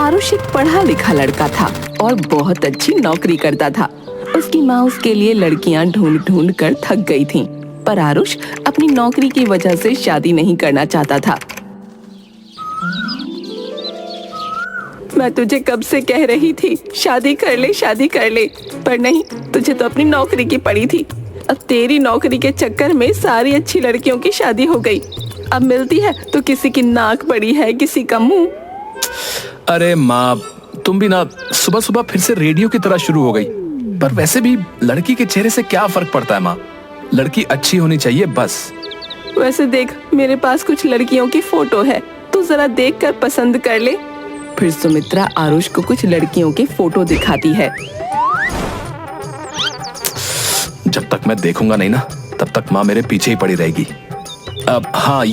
आरुष एक पढ़ा लिखा लड़का था और बहुत अच्छी नौकरी करता था। उसकी माँ उसके लिए लड़कियां ढूंढ ढूंढ कर थक गई थीं, पर आरुष अपनी नौकरी की वजह से शादी नहीं करना चाहता था। मैं तुझे कब से कह रही थी शादी कर ले, पर नहीं, तुझे तो अपनी नौकरी की पड़ी थी। अब तेरी नौकरी के चक्कर में सारी अच्छी लड़कियों की शादी हो गई। अब मिलती है तो किसी की नाक बड़ी है, किसी का मुंह। अरे माँ, तुम भी ना सुबह सुबह फिर से रेडियो की तरह शुरू हो गई। पर वैसे भी लड़की के चेहरे से क्या फर्क पड़ता है माँ, लड़की अच्छी होनी चाहिए बस। वैसे देख, मेरे पास कुछ लड़कियों की फोटो है, तू जरा देख कर पसंद कर ले। फिर सुमित्रा आरुष को कुछ लड़कियों की फोटो दिखाती है। जब तक मैं देखूंगा नहीं ना, तब तक माँ मेरे पीछे ही पड़ी रहेगी। अब हाँ,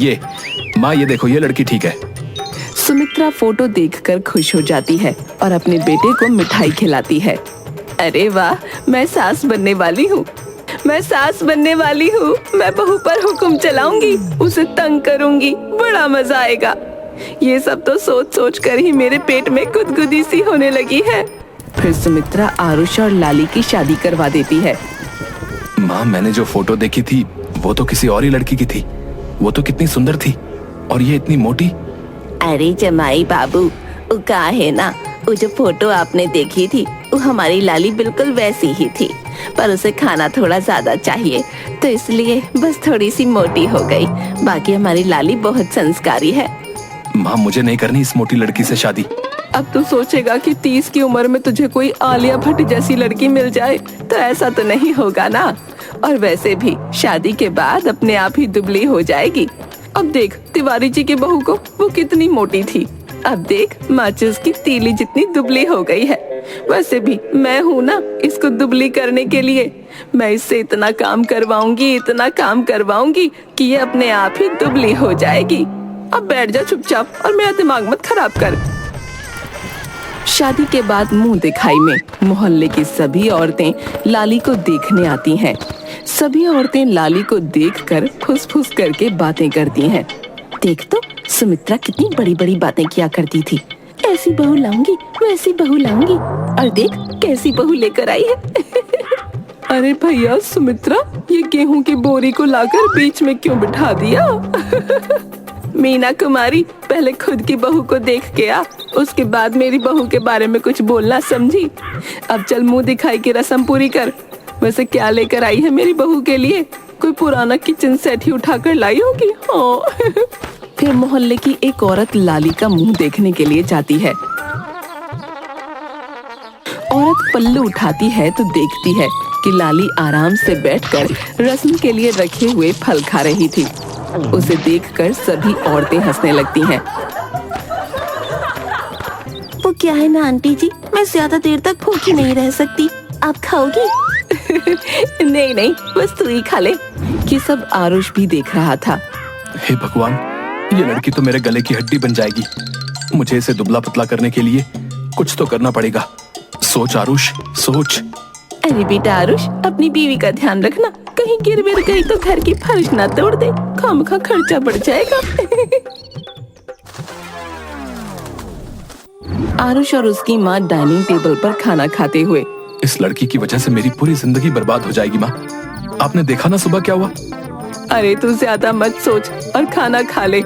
माँ ये देखो, ये लड़की ठीक है। सुमित्रा फोटो देखकर खुश हो जाती है और अपने बेटे को मिठाई खिलाती है। अरे वाह, मैं सास बनने वाली हूँ, मैं बहू पर हुक्म चलाऊंगी, उसे तंग करूंगी, बड़ा मजा आएगा। ये सब तो सोच सोच कर ही मेरे पेट में गुदगुदी सी होने लगी है। फिर सुमित्रा आरुष और लाली की शादी करवा देती है। माँ, मैंने जो फोटो देखी थी वो तो किसी और ही लड़की की थी। वो तो कितनी सुंदर थी, और ये इतनी मोटी। अरे जमाई बाबू, का है ना, वो जो फोटो आपने देखी थी वो हमारी लाली बिल्कुल वैसी ही थी, पर उसे खाना थोड़ा ज्यादा चाहिए तो इसलिए बस थोड़ी सी मोटी हो गई। बाकी हमारी लाली बहुत संस्कारी है। माँ, मुझे नहीं करनी इस मोटी लड़की से शादी। अब तू सोचेगा कि 30 की उम्र में तुझे कोई आलिया भट्ट जैसी लड़की मिल जाए, तो ऐसा तो नहीं होगा ना। और वैसे भी शादी के बाद अपने आप ही दुबली हो जाएगी। अब देख तिवारी जी की बहू को, वो कितनी मोटी थी, अब देख माचिस की तीली जितनी दुबली हो गई है। वैसे भी मैं हूँ ना इसको दुबली करने के लिए। मैं इससे इतना काम करवाऊंगी कि ये अपने आप ही दुबली हो जाएगी। अब बैठ जा चुपचाप और मेरा दिमाग मत खराब कर। शादी के बाद मुंह दिखाई में मोहल्ले की सभी औरतें लाली को देखने आती हैं। सभी औरतें लाली को देखकर फुस-फुस करके बातें करती हैं। देख तो सुमित्रा कितनी बड़ी-बड़ी बातें किया करती थी, ऐसी बहू लाऊंगी, वैसी बहू लाऊंगी, और देख कैसी बहू लेकर आई है। अरे भैया सुमित्रा, ये गेहूं की बोरी को लाकर बीच में क्यों बिठा दिया? मीना कुमारी, पहले खुद की बहू को देख के आ, उसके बाद मेरी बहू के बारे में कुछ बोलना, समझी? अब चल मुंह दिखाई की रस्म पूरी कर। वैसे क्या लेकर आई है मेरी बहू के लिए? कोई पुराना किचन सेट ही उठाकर लाई होगी। हाँ। फिर मोहल्ले की एक औरत लाली का मुंह देखने के लिए जाती है। औरत पल्लू उठाती है तो देखती है कि लाली आराम से बैठकर रस्म के लिए रखे हुए फल खा रही थी। उसे देखकर सभी औरतें हंसने लगती हैं। वो क्या है ना आंटी जी, मैं ज्यादा देर तक भूखी नहीं रह सकती, आप खाओगी? नहीं, बस तू ही खा ले। ये सब आरुष भी देख रहा था। हे भगवान, ये लड़की तो मेरे गले की हड्डी बन जाएगी। मुझे इसे दुबला पतला करने के लिए कुछ तो करना पड़ेगा। सोच आरुष, सोच। अरे बेटा आरुष, अपनी बीवी का ध्यान रखना, कहीं गिर विर गई तो घर की फर्श ना तोड़ दे, खामखा खर्चा बढ़ जाएगा। आरुष और उसकी माँ डाइनिंग टेबल पर खाना खाते हुए, इस लड़की की वजह से मेरी पूरी जिंदगी बर्बाद हो जाएगी। माँ, आपने देखा ना सुबह क्या हुआ? अरे तू ज्यादा मत सोच और खाना खा ले,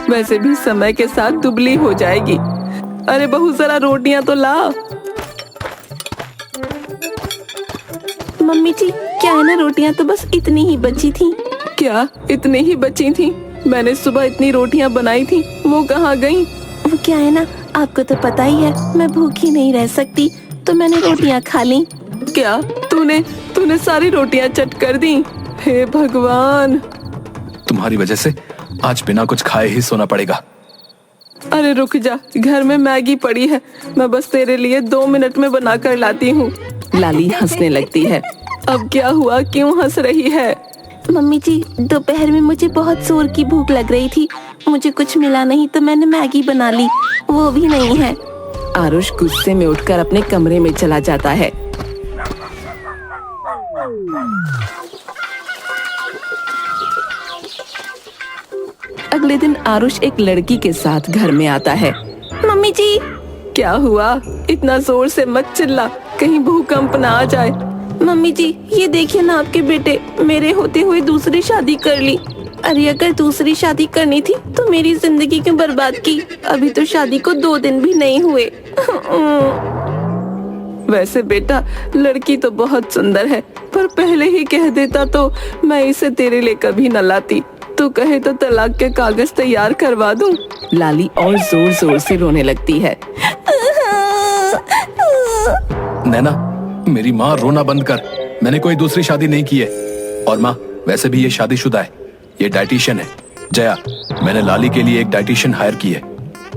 वैसे भी समय के साथ दुबली हो जाएगी। अरे बहू जरा रोटियां तो ला। मम्मी जी, क्या है ना, रोटियां तो बस इतनी ही बची थी। क्या इतनी ही बची थी? मैंने सुबह इतनी रोटियां बनाई थी, वो कहाँ गई? वो क्या है ना, आपको तो पता ही है मैं भूखी नहीं रह सकती, तो मैंने रोटियां खा ली। क्या तूने सारी रोटियां चट कर दी? हे भगवान, तुम्हारी वजह से आज बिना कुछ खाए ही सोना पड़ेगा। अरे रुक जा, घर में मैगी पड़ी है, मैं बस तेरे लिए 2 मिनट में बना कर लाती हूँ। लाली हंसने लगती है। अब क्या हुआ, क्यों हंस रही है? मम्मी जी, दोपहर में मुझे बहुत जोर की भूख लग रही थी, मुझे कुछ मिला नहीं तो मैंने मैगी बना ली, वो भी नहीं है। आरुष गुस्से में उठकर अपने कमरे में चला जाता है। अगले दिन आरुष एक लड़की के साथ घर में आता है। मम्मी जी, क्या हुआ? इतना जोर से मत चिल्ला, कहीं भूकंप ना आ जाए। मम्मी जी, ये देखिए ना, आपके बेटे मेरे होते हुए दूसरी शादी कर ली। अरे अगर दूसरी शादी करनी थी तो मेरी जिंदगी क्यों बर्बाद की? अभी तो शादी को 2 दिन भी नहीं हुए। वैसे बेटा, लड़की तो बहुत सुंदर है, पर पहले ही कह देता तो मैं इसे तेरे लिए कभी न लाती। तू कहे तो तलाक के कागज तैयार करवा दूं। लाली और जोर जोर से रोने लगती है। नैना, मेरी माँ, रोना बंद कर। मैंने कोई दूसरी शादी नहीं की है। और माँ, वैसे भी ये शादीशुदा है, ये डाइटिशियन है। जया, मैंने लाली के लिए एक डाइटिशियन हायर की है।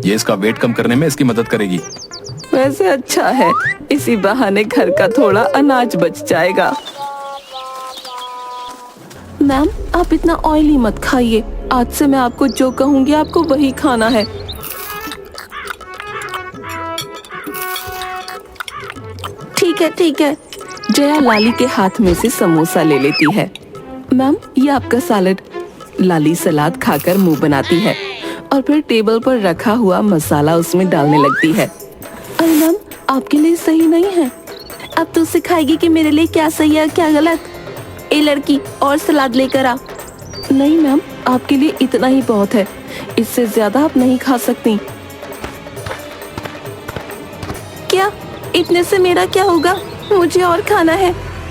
ये इसका वेट कम करने में इसकी मदद करेगी। वैसे अच्छा है, इसी बहाने घर का थोड़ा अनाज बच जाएगा। मैम, आप इतना ऑयली मत खाइए। आज से मैं आपको जो कहूँगी आपको वही खाना है। ठीक है। जया लाली के हाथ में से समोसा ले लेती है। मैम, ये आपका सैलेड। लाली सलाद खाकर मुंह बनाती है और फिर टेबल पर रखा हुआ मसाला उसमें डालने लगती है। अरे मैम, आपके लिए सही नहीं है। अब तू सिखाएगी कि मेरे लिए क्या सही है क्या गलत। ए लड़की, और सलाद लेकर आ। नहीं मैम, आपके लिए इतना ही बहुत है, इससे ज्यादा आप नहीं खा सकती। क्या? इतने से मेरा क्या होगा? मुझे और खाना है।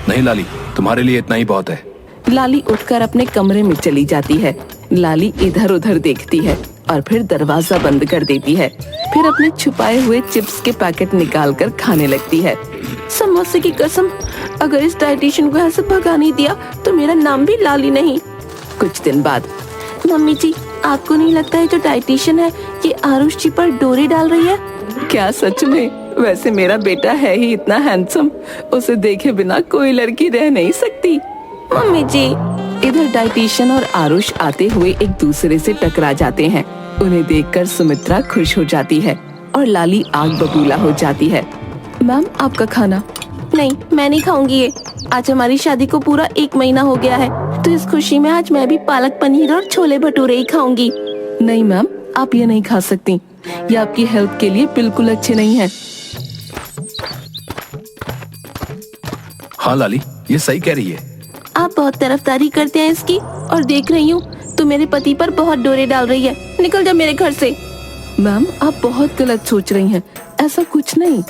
नहीं लाली, तुम्हारे लिए इतना ही बहुत है। लाली उठकर अपने कमरे में चली जाती है। लाली इधर उधर देखती है और फिर दरवाजा बंद कर देती है। फिर अपने छुपाए हुए चिप्स के पैकेट निकालकर खाने लगती है। समोसे की कसम, अगर इस डाइटिशियन को ऐसे भगा नहीं दिया तो मेरा नाम भी लाली नहीं। कुछ दिन बाद, मम्मी जी, आपको नहीं लगता है जो डाइटिशियन है ये आरुष जी पर डोरी डाल रही है? क्या सच में? वैसे मेरा बेटा है ही इतना हैंडसम, उसे देखे बिना कोई लड़की रह नहीं सकती। मम्मी जी, इधर डाइटिशियन और आरुष आते हुए एक दूसरे से टकरा जाते हैं। उन्हें देखकर सुमित्रा खुश हो जाती है और लाली आग बबूला हो जाती है। मैम, आपका खाना। नहीं, मैं नहीं खाऊंगी ये। आज हमारी शादी को पूरा 1 महीना हो गया है, तो इस खुशी में आज मैं भी पालक पनीर और छोले भटूरे ही खाऊंगी। नहीं मैम, आप ये नहीं खा सकती, ये आपकी हेल्थ के लिए बिल्कुल अच्छे नहीं है। हाँ लाली, ये सही कह रही है। आप बहुत तरफदारी करते हैं इसकी, और देख रही हूँ तो मेरे पति पर बहुत डोरे डाल रही है। निकल जा मेरे घर से। मैम, आप बहुत गलत सोच रही हैं, ऐसा कुछ नहीं।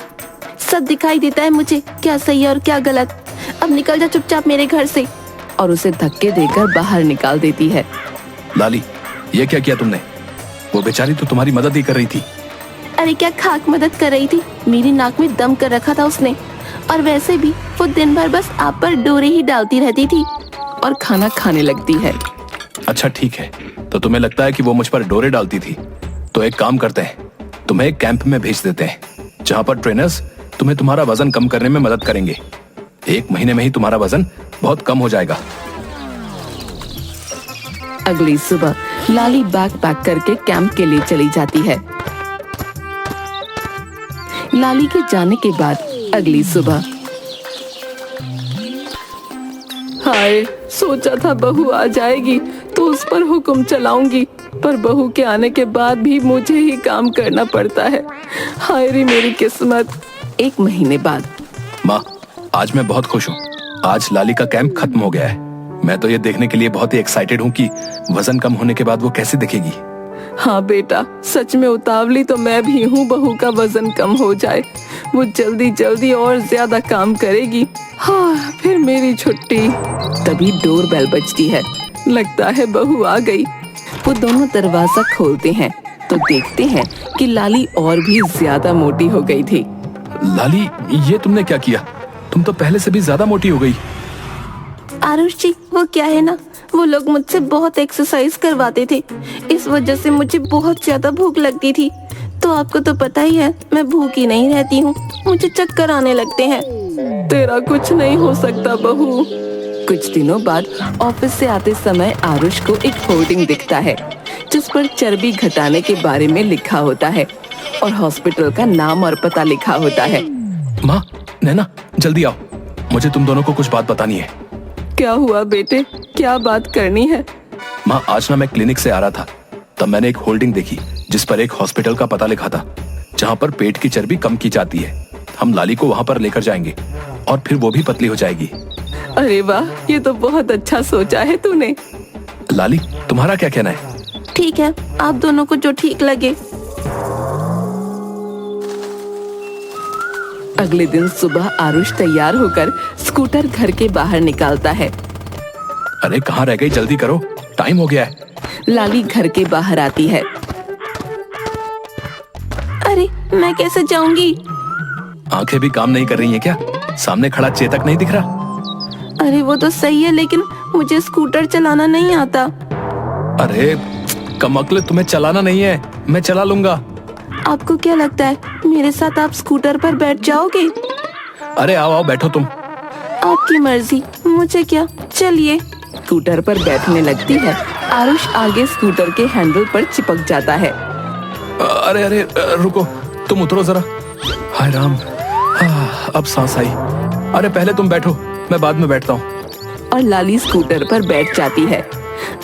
सब दिखाई देता है मुझे, क्या सही है और क्या गलत। अब निकल जा चुपचाप मेरे घर से। और उसे धक्के देकर बाहर निकाल देती है। लाली, ये क्या किया तुमने? वो बेचारी तो तुम्हारी मदद ही कर रही थी। अरे क्या खाक मदद कर रही थी? मेरी नाक में दम कर रखा था उसने। और वैसे भी वो दिन भर बस आप पर डोरे ही डालती रहती थी और खाना खाने लगती है। अच्छा ठीक है, तो तुम्हें लगता है कि वो मुझ पर डोरे डालती थी? तो एक काम करते हैं, तुम्हें एक कैंप में भेज देते हैं, जहाँ पर ट्रेनर्स तुम्हें तुम्हारा वजन कम करने में मदद करेंगे। 1 महीने में ही तुम्हारा वजन बहुत कम हो जाएगा। अगली सुबह लाली बैग पैक करके कैंप के लिए चली जाती है। लाली के जाने के बाद अगली सुबह, हाय, सोचा था बहू आ जाएगी तो उस पर हुक्म चलाऊंगी, पर बहू के आने के बाद भी मुझे ही काम करना पड़ता है। हाय रे मेरी किस्मत। 1 महीने बाद, माँ, आज मैं बहुत खुश हूँ। आज लाली का कैंप खत्म हो गया है। मैं तो ये देखने के लिए बहुत ही एक्साइटेड हूँ कि वजन कम होने के बाद वो कैसे दिखेगी। हाँ बेटा, सच में उतावली तो मैं भी हूँ बहू का वजन कम हो जाए। वो जल्दी जल्दी और ज्यादा काम करेगी। हाँ, फिर मेरी छुट्टी। तभी डोर बेल बजती है। लगता है बहू आ गई। वो दोनों दरवाजा खोलते हैं तो देखते हैं कि लाली और भी ज्यादा मोटी हो गई थी। लाली, ये तुमने क्या किया? तुम तो पहले से भी ज्यादा मोटी हो गई। आरुष जी, वो क्या है ना, वो लोग मुझसे बहुत एक्सरसाइज करवाते थे, इस वजह से मुझे बहुत ज्यादा भूख लगती थी। तो आपको तो पता ही है, मैं भूखी नहीं रहती हूँ, मुझे चक्कर आने लगते हैं। तेरा कुछ नहीं हो सकता बहू। कुछ दिनों बाद ऑफिस से आते समय आरुष को एक होर्डिंग दिखता है, जिस पर चर्बी घटाने के बारे में लिखा होता है और हॉस्पिटल का नाम और पता लिखा होता है। माँ, नैना, जल्दी आओ, मुझे तुम दोनों को कुछ बात बतानी है। क्या हुआ बेटे, क्या बात करनी है? माँ, आज ना मैं क्लिनिक से आ रहा था, तब मैंने एक होल्डिंग देखी जिस पर एक हॉस्पिटल का पता लिखा था। जहाँ पर पेट की चर्बी कम की जाती है। हम लाली को वहाँ पर लेकर जाएंगे और फिर वो भी पतली हो जाएगी। अरे वाह, ये तो बहुत अच्छा सोचा है तूने। लाली, तुम्हारा क्या कहना है? ठीक है, आप दोनों को जो ठीक लगे। अगले दिन सुबह आरुष तैयार होकर स्कूटर घर के बाहर निकालता है। अरे कहाँ रह गई, जल्दी करो, टाइम हो गया है। लाली घर के बाहर आती है। अरे मैं कैसे जाऊंगी? आंखें भी काम नहीं कर रही हैं क्या? सामने खड़ा चेतक नहीं दिख रहा? अरे वो तो सही है, लेकिन मुझे स्कूटर चलाना नहीं आता। अरे कमअक्ल, तुम्हें चलाना नहीं है, मैं चला लूंगा। आपको क्या लगता है मेरे साथ आप स्कूटर पर बैठ जाओगे? अरे आओ आओ, बैठो तुम। आपकी मर्जी, मुझे क्या, चलिए। स्कूटर पर बैठने लगती है। आरुष आगे स्कूटर के हैंडल पर चिपक जाता है। अरे अरे रुको, तुम उतरो जरा। हाय राम, अब सांस आई। अरे पहले तुम बैठो, मैं बाद में बैठता हूँ। और लाली स्कूटर पर बैठ जाती है।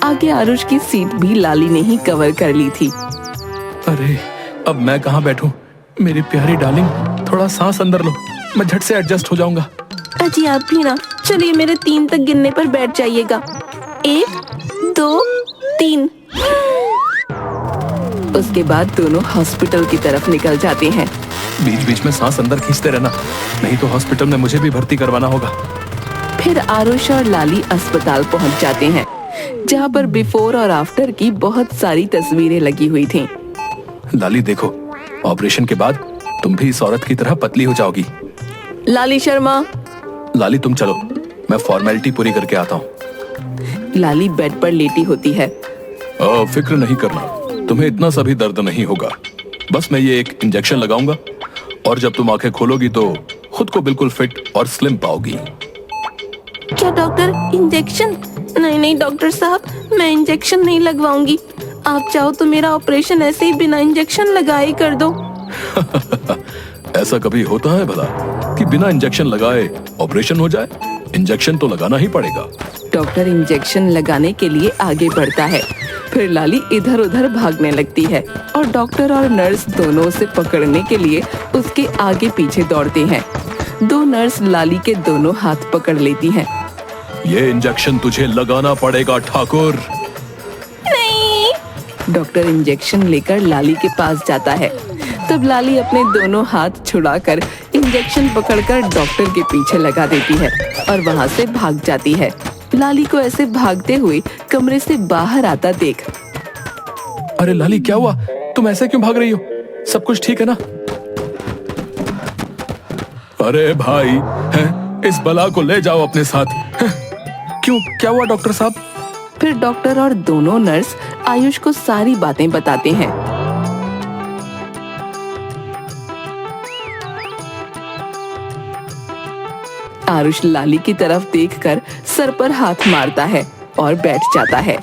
आगे आरुष की सीट भी लाली ने ही कवर कर ली थी। अरे अब मैं कहाँ बैठूं? मेरी प्यारी डार्लिंग, थोड़ा सांस अंदर लो, मैं झट से एडजस्ट हो जाऊंगा। अजी आप भी ना, चलिए मेरे 3 तक गिनने पर बैठ जाइएगा। 1 2 3। उसके बाद दोनों हॉस्पिटल की तरफ निकल जाते हैं। बीच बीच में सांस अंदर खींचते रहना, नहीं तो हॉस्पिटल में मुझे भी भर्ती करवाना होगा। फिर आरुष और लाली अस्पताल पहुंच जाते हैं, जहां पर बिफोर और आफ्टर की बहुत सारी तस्वीरें लगी हुई थीं। लाली देखो, ऑपरेशन के बाद तुम भी इस औरत की तरह पतली हो जाओगी। लाली शर्मा। लाली तुम चलो, मैं फॉर्मेलिटी पूरी करके आता हूँ। लाली बेड पर लेटी होती है। फिक्र नहीं करना, तुम्हें इतना सा भी दर्द नहीं होगा। बस मैं ये एक इंजेक्शन लगाऊंगा और जब तुम आंखें खोलोगी तो खुद को बिल्कुल फिट और स्लिम पाओगी। क्या डॉक्टर, इंजेक्शन? नहीं नहीं डॉक्टर साहब, मैं इंजेक्शन नहीं लगवाऊंगी। आप चाहो तो मेरा ऑपरेशन ऐसे ही बिना इंजेक्शन लगाए कर दो। ऐसा कभी होता है भला कि बिना इंजेक्शन लगाए ऑपरेशन हो जाए? इंजेक्शन तो लगाना ही पड़ेगा। डॉक्टर इंजेक्शन लगाने के लिए आगे बढ़ता है। फिर लाली इधर उधर भागने लगती है और डॉक्टर और नर्स दोनों उसे पकड़ने के लिए उसके आगे पीछे दौड़ते हैं। 2 नर्स लाली के दोनों हाथ पकड़ लेती हैं। ये इंजेक्शन तुझे लगाना पड़ेगा ठाकुर। नहीं। डॉक्टर इंजेक्शन लेकर लाली के पास जाता है। तब लाली अपने दोनों हाथ छुड़ाकर इंजेक्शन पकड़कर डॉक्टर के पीछे लगा देती है और वहाँ से भाग जाती है। लाली को ऐसे भागते हुए कमरे से बाहर आता देख। अरे लाली, क्या हुआ? तुम ऐसे क्यों भाग रही हो? सब कुछ ठीक है ना? अरे भाई, इस बला को ले जाओ अपने साथ। क्यों, क्या हुआ डॉक्टर साहब? फिर डॉक्टर और दोनों नर्स आयुष को सारी बातें बताते हैं। आरुष लाली की तरफ देखकर सर पर हाथ मारता है और बैठ जाता है।